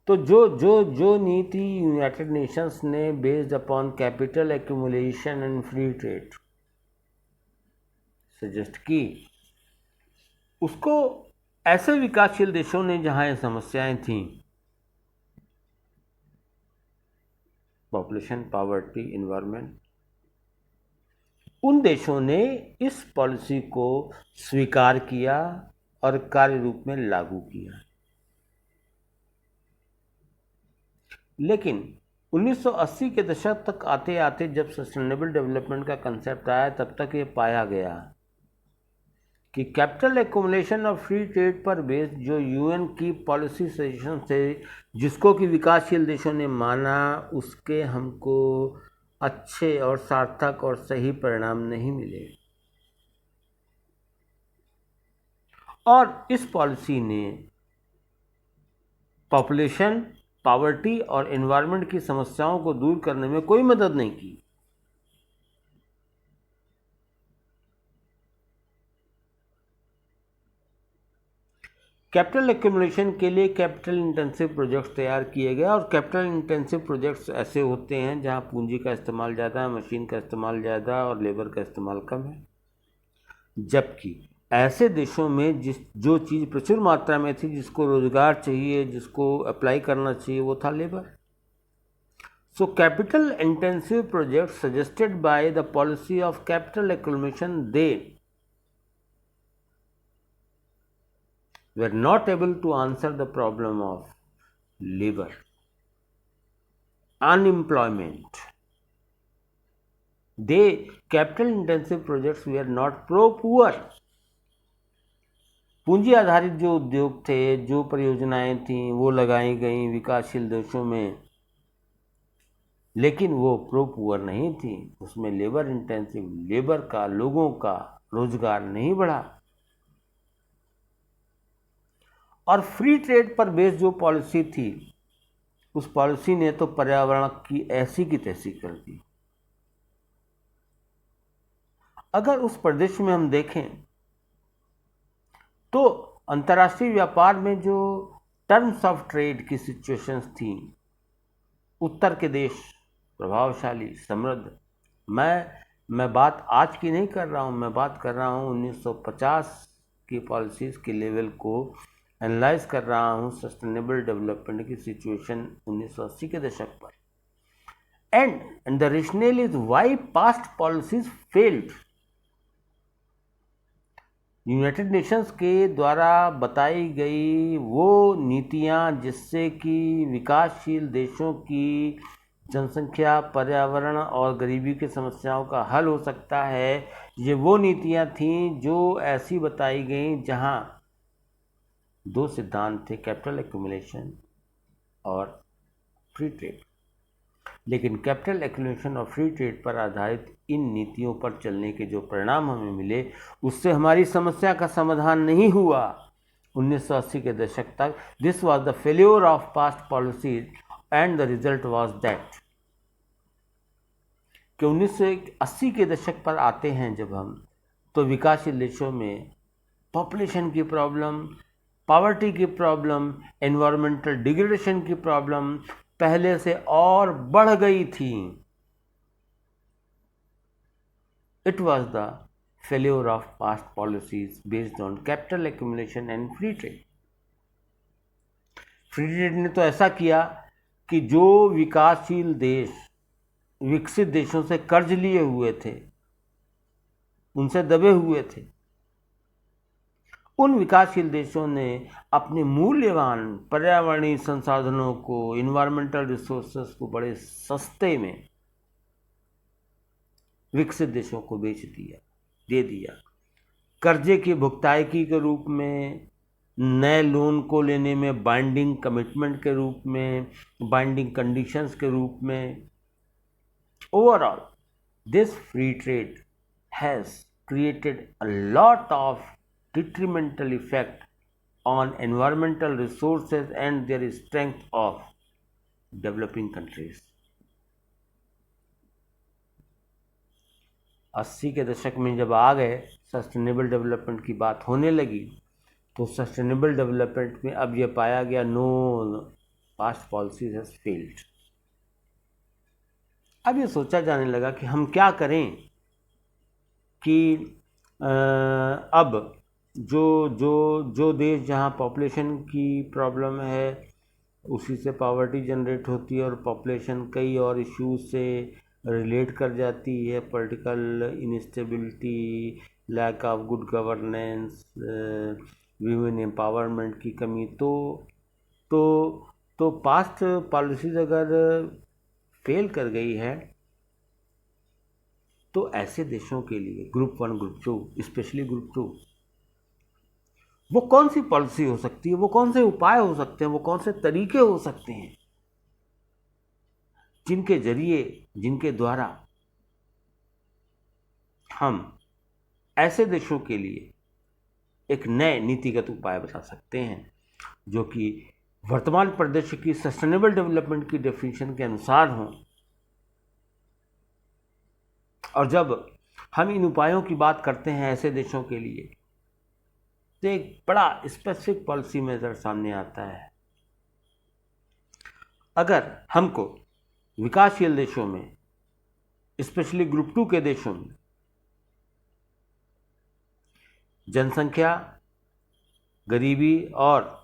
तो जो नीति यूनाइटेड नेशंस ने based upon capital accumulation and free trade suggest की, उसको ऐसे विकासशील देशों ने जहां ये समस्याएं थीं, पॉपुलेशन, पॉवर्टी, एनवायरनमेंट, उन देशों ने इस पॉलिसी को स्वीकार किया और कार्य रूप में लागू किया। लेकिन 1980 के दशक तक आते आते जब सस्टेनेबल डेवलपमेंट का कंसेप्ट आया, तब तक ये पाया गया कि कैपिटल एक्यूमुलेशन और फ्री ट्रेड पर बेस्ड जो यूएन की पॉलिसी सजेशन थे, जिसको कि विकासशील देशों ने माना, उसके हमको अच्छे और सार्थक और सही परिणाम नहीं मिले। और इस पॉलिसी ने पॉपुलेशन, पॉवर्टी और एनवायरनमेंट की समस्याओं को दूर करने में कोई मदद नहीं की। कैपिटल एक्यूमुलेशन के लिए कैपिटल इंटेंसिव प्रोजेक्ट्स तैयार किए गए, और कैपिटल इंटेंसिव प्रोजेक्ट्स ऐसे होते हैं जहां पूंजी का इस्तेमाल ज़्यादा है, मशीन का इस्तेमाल ज़्यादा और लेबर का इस्तेमाल कम है। जबकि ऐसे देशों में जो चीज़ प्रचुर मात्रा में थी, जिसको रोजगार चाहिए, जिसको अप्लाई करना चाहिए, वो था labour. So capital intensive project suggested by the policy of capital accumulation, they were not able to answer the problem of labor, unemployment. Capital intensive projects were not pro-poor. पूंजी आधारित जो उद्योग थे, जो परियोजनाएं थीं, वो लगाई गई विकासशील देशों में, लेकिन वो प्रो पुअर नहीं थी। उसमें लेबर इंटेंसिव, लेबर का, लोगों का रोजगार नहीं बढ़ा। और फ्री ट्रेड पर बेस्ड जो पॉलिसी थी, उस पॉलिसी ने तो पर्यावरण की ऐसी की तैसी कर दी। अगर उस परिदृश्य में हम देखें तो अंतर्राष्ट्रीय व्यापार में जो टर्म्स ऑफ ट्रेड की सिचुएशंस थी, उत्तर के देश प्रभावशाली, समृद्ध, मैं बात आज की नहीं कर रहा हूँ, मैं बात कर रहा हूँ 1950 की पॉलिसीज़ के लेवल को एनालाइज कर रहा हूँ, सस्टेनेबल डेवलपमेंट की सिचुएशन 1980 के दशक पर। And the rational is why past policies failed. United Nations के द्वारा बताई गई वो नीतियां जिससे कि विकासशील देशों की जनसंख्या, पर्यावरण और गरीबी की समस्याओं का हल हो सकता है, ये वो नीतियां थीं जो ऐसी बताई गई जहां दो सिद्धांत थे, कैपिटल एक्यूमुलेशन और फ्री ट्रेड। लेकिन कैपिटल एक्यूमुलेशन और फ्री ट्रेड पर आधारित इन नीतियों पर चलने के जो परिणाम हमें मिले, उससे हमारी समस्या का समाधान नहीं हुआ 1980 के दशक तक। This was the failure of past policies and the result was that कि 1980 के दशक पर आते हैं जब हम, तो विकासशील देशों में पॉपुलेशन की प्रॉब्लम, पॉवर्टी की प्रॉब्लम, एनवायरमेंटल डिग्रेडेशन की प्रॉब्लम पहले से और बढ़ गई थी। It was the failure of past policies based on capital accumulation and free trade. Free trade ने तो ऐसा किया कि जो विकासशील देश विकसित देशों से कर्ज लिए हुए थे, उनसे दबे हुए थे, उन विकासशील देशों ने अपने मूल्यवान पर्यावरणीय संसाधनों को, इन्वायरमेंटल रिसोर्सेस को बड़े सस्ते में विकसित देशों को दे दिया। कर्जे की भुगतायकी के रूप में, नए लोन को लेने में बाइंडिंग कमिटमेंट के रूप में, बाइंडिंग कंडीशंस के रूप में। Overall this free trade has created a lot of detrimental effect on environmental resources and their strength of developing countries। 80 के दशक में जब आ गए, सस्टेनेबल डेवलपमेंट की बात होने लगी, तो सस्टेनेबल डेवलपमेंट में अब यह पाया गया no past policies has failed. अब ये सोचा जाने लगा कि हम क्या करें कि अब जो देश जहाँ पॉपुलेशन की प्रॉब्लम है उसी से पॉवर्टी जनरेट होती है और पॉपुलेशन कई और इश्यूज से रिलेट कर जाती है, political instability, lack of good governance, women empowerment की कमी। तो पास्ट पॉलिसीज अगर फेल कर गई है तो ऐसे देशों के लिए ग्रुप 1, ग्रुप 2, स्पेशली ग्रुप 2, वो कौन सी पॉलिसी हो सकती है, वो कौन से उपाय हो सकते हैं, वो कौन से तरीके हो सकते हैं जिनके जरिए, जिनके द्वारा हम ऐसे देशों के लिए एक नए नीतिगत उपाय बता सकते हैं जो कि वर्तमान परिदृश्य की सस्टेनेबल डेवलपमेंट की डेफिनेशन के अनुसार हों। और जब हम इन उपायों की बात करते हैं ऐसे देशों के लिए, तो एक बड़ा स्पेसिफिक पॉलिसी मेजर सामने आता है। अगर हमको विकासशील देशों में, स्पेशली ग्रुप 2 के देशों में, जनसंख्या, गरीबी और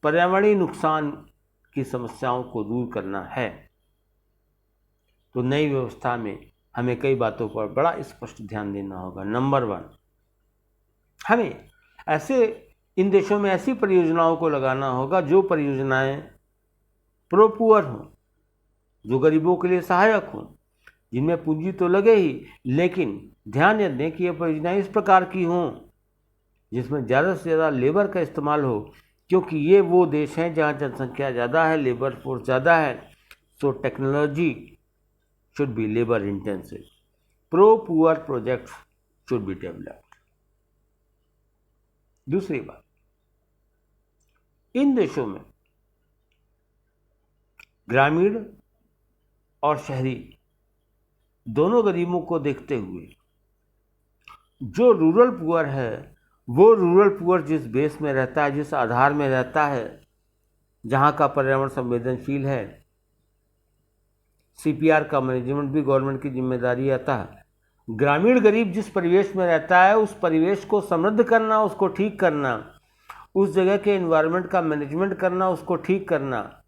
पर्यावरणीय नुकसान की समस्याओं को दूर करना है, तो नई व्यवस्था में हमें कई बातों पर बड़ा स्पष्ट ध्यान देना होगा। नंबर 1, हमें इन देशों में ऐसी परियोजनाओं को लगाना होगा जो परियोजनाएं प्रो पुअर हों, जो गरीबों के लिए सहायक हों, जिनमें पूंजी तो लगे ही, लेकिन ध्यान यह दें कि ये परियोजनाएं इस प्रकार की हों जिसमें ज़्यादा से ज़्यादा लेबर का इस्तेमाल हो, क्योंकि ये वो देश हैं जहाँ जनसंख्या ज़्यादा है, लेबर फोर्स ज़्यादा है। So technology should be labor intensive. Pro-poor projects should be developed. दूसरी बात, इन देशों में ग्रामीण और शहरी दोनों गरीबों को देखते हुए जो रूरल पुअर है वो रूरल पुअर जिस बेस में रहता है, जिस आधार में रहता है, जहाँ का पर्यावरण संवेदनशील है, सीपीआर का मैनेजमेंट भी गवर्नमेंट की जिम्मेदारी आता है। ग्रामीण गरीब जिस परिवेश में रहता है उस परिवेश को समृद्ध करना, उसको ठीक करना, उस जगह के एनवायरनमेंट का मैनेजमेंट करना, उसको ठीक करना,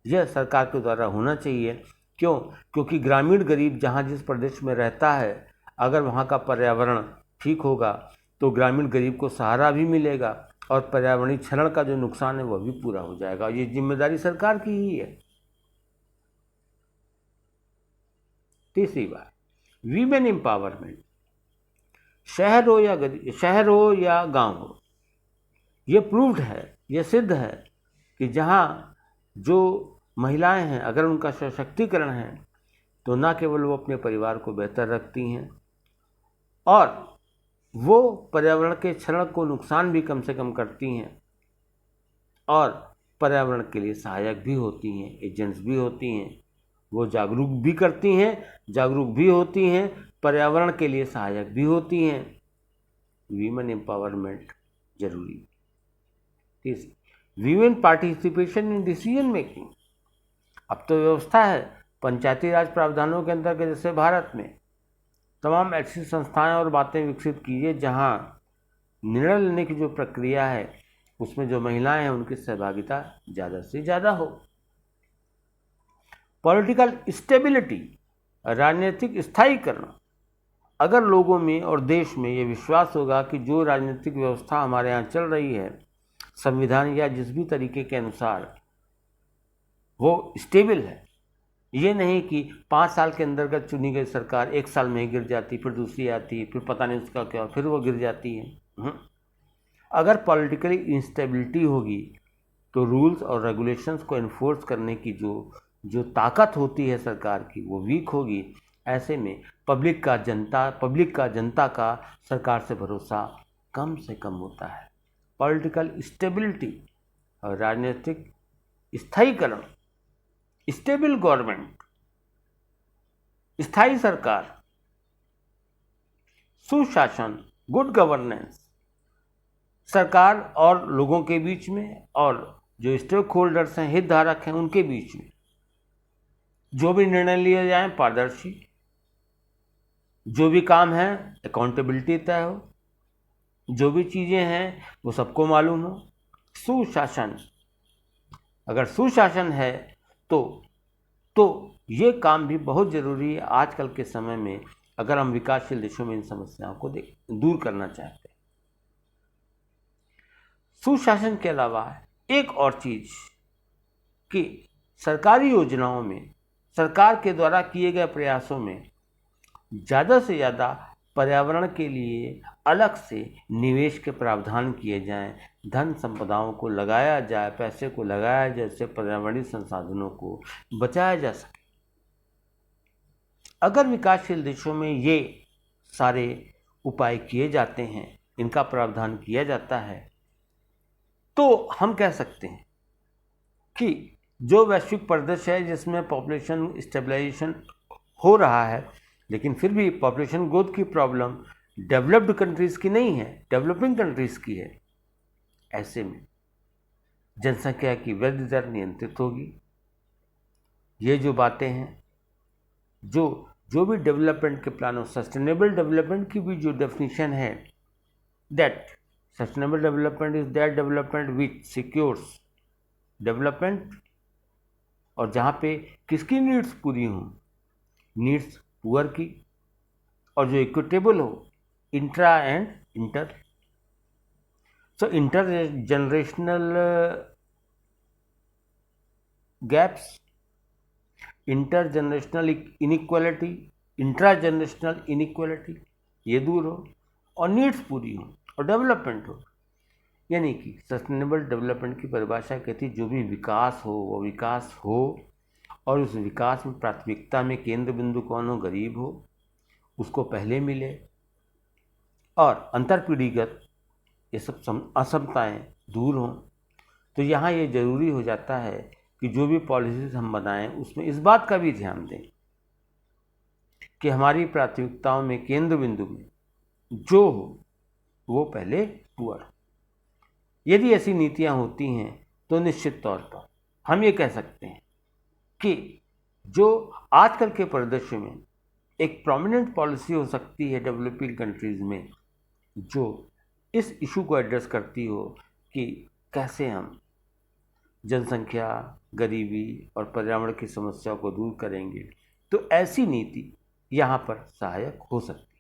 यह सरकार के द्वारा होना चाहिए। क्यों? क्योंकि ग्रामीण गरीब जहाँ जिस प्रदेश में रहता है, अगर वहाँ का पर्यावरण ठीक होगा तो ग्रामीण गरीब को सहारा भी मिलेगा और पर्यावरणीय क्षरण का जो नुकसान है वह भी पूरा हो जाएगा। ये जिम्मेदारी सरकार की ही है। तीसरी बात, वीमेन एम्पावरमेंट। शहर हो या गांव हो, ये प्रूव्ड है, ये सिद्ध है कि जहाँ जो महिलाएं हैं अगर उनका सशक्तिकरण है तो न केवल वो अपने परिवार को बेहतर रखती हैं और वो पर्यावरण के क्षरण को नुकसान भी कम से कम करती हैं और पर्यावरण के लिए सहायक भी होती हैं, एजेंट्स भी होती हैं। वो जागरूक भी करती हैं, जागरूक भी होती हैं, पर्यावरण के लिए सहायक भी होती हैं। वीमेन एम्पावरमेंट जरूरी। तीसरी, women participation in decision making. अब तो व्यवस्था है पंचायती राज प्रावधानों के अंतर्गत, जैसे भारत में तमाम ऐसी संस्थाएं और बातें विकसित कीजिए जहां निर्णय लेने की जो प्रक्रिया है उसमें जो महिलाएं हैं उनकी सहभागिता ज़्यादा से ज़्यादा हो। पॉलिटिकल स्टेबिलिटी, राजनीतिक स्थायीकरण। अगर लोगों में और देश में ये विश्वास होगा कि जो राजनीतिक व्यवस्था हमारे यहाँ चल रही है, संविधान या जिस भी तरीके के अनुसार, वो स्टेबल है, ये नहीं कि 5 साल के अंतर्गत चुनी गई सरकार 1 साल में ही गिर जाती, फिर दूसरी आती, फिर पता नहीं उसका क्या, फिर वो गिर जाती है। अगर पॉलिटिकली इंस्टेबिलिटी होगी तो रूल्स और रेगुलेशंस को इन्फोर्स करने की जो ताकत होती है सरकार की वो वीक होगी। ऐसे में पब्लिक का जनता का सरकार से भरोसा कम से कम होता है। पॉलिटिकल स्टेबिलिटी और राजनीतिक स्थायीकरण, स्टेबल गवर्नमेंट, स्थायी सरकार, सुशासन, गुड गवर्नेंस, सरकार और लोगों के बीच में और जो स्टेक होल्डर्स हैं, हितधारक हैं, उनके बीच में जो भी निर्णय लिए जाएं पारदर्शी, जो भी काम है अकाउंटेबिलिटी तय हो, जो भी चीज़ें हैं वो सबको मालूम हो। सुशासन, अगर सुशासन है तो ये काम भी बहुत ज़रूरी है आजकल के समय में, अगर हम विकासशील देशों में इन समस्याओं को दूर करना चाहते हैं। सुशासन के अलावा एक और चीज़ कि सरकारी योजनाओं में, सरकार के द्वारा किए गए प्रयासों में ज़्यादा से ज़्यादा पर्यावरण के लिए अलग से निवेश के प्रावधान किए जाएं, धन संपदाओं को लगाया जाए, पैसे को लगाया जाए, जिससे पर्यावरणीय संसाधनों को बचाया जा सके। अगर विकासशील देशों में ये सारे उपाय किए जाते हैं, इनका प्रावधान किया जाता है, तो हम कह सकते हैं कि जो वैश्विक परिदृश्य है जिसमें पॉपुलेशन स्टेबलाइजेशन हो रहा है, लेकिन फिर भी पॉपुलेशन ग्रोथ की प्रॉब्लम डेवलप्ड कंट्रीज़ की नहीं है, डेवलपिंग कंट्रीज़ की है। ऐसे में जनसंख्या की वृद्धि दर नियंत्रित होगी। ये जो बातें हैं, जो भी डेवलपमेंट के प्लानों, सस्टेनेबल डेवलपमेंट की भी जो डेफिनेशन है, that sustainable development is that development which secures development, और जहाँ पे किसकी नीड्स पूरी हों, नीड्स पुअर की, और जो इक्विटेबल हो intra and inter. So inter generational gaps, inter generational inequality, intra generational inequality, ये दूर हो और नीड्स पूरी हो और डेवलपमेंट हो। यानी कि सस्टेनेबल डेवलपमेंट की परिभाषा कहती है जो भी विकास हो वो विकास हो और उस विकास में प्राथमिकता में केंद्र बिंदु कौन हो, गरीब हो, उसको पहले मिले, और अंतरपीढ़ीगत ये सब असमताएँ दूर हों। तो यहाँ ये ज़रूरी हो जाता है कि जो भी पॉलिसीज़ हम बनाएं उसमें इस बात का भी ध्यान दें कि हमारी प्राथमिकताओं में केंद्र बिंदु में जो हो वो पहले पुअर। यदि ऐसी नीतियां होती हैं तो निश्चित तौर पर हम ये कह सकते हैं कि जो आजकल के परिदृश्य में एक प्रोमिनेंट पॉलिसी हो सकती है डेवलपिंग कंट्रीज में, जो इस इशू को एड्रेस करती हो कि कैसे हम जनसंख्या, गरीबी और पर्यावरण की समस्या को दूर करेंगे, तो ऐसी नीति यहाँ पर सहायक हो सकती है।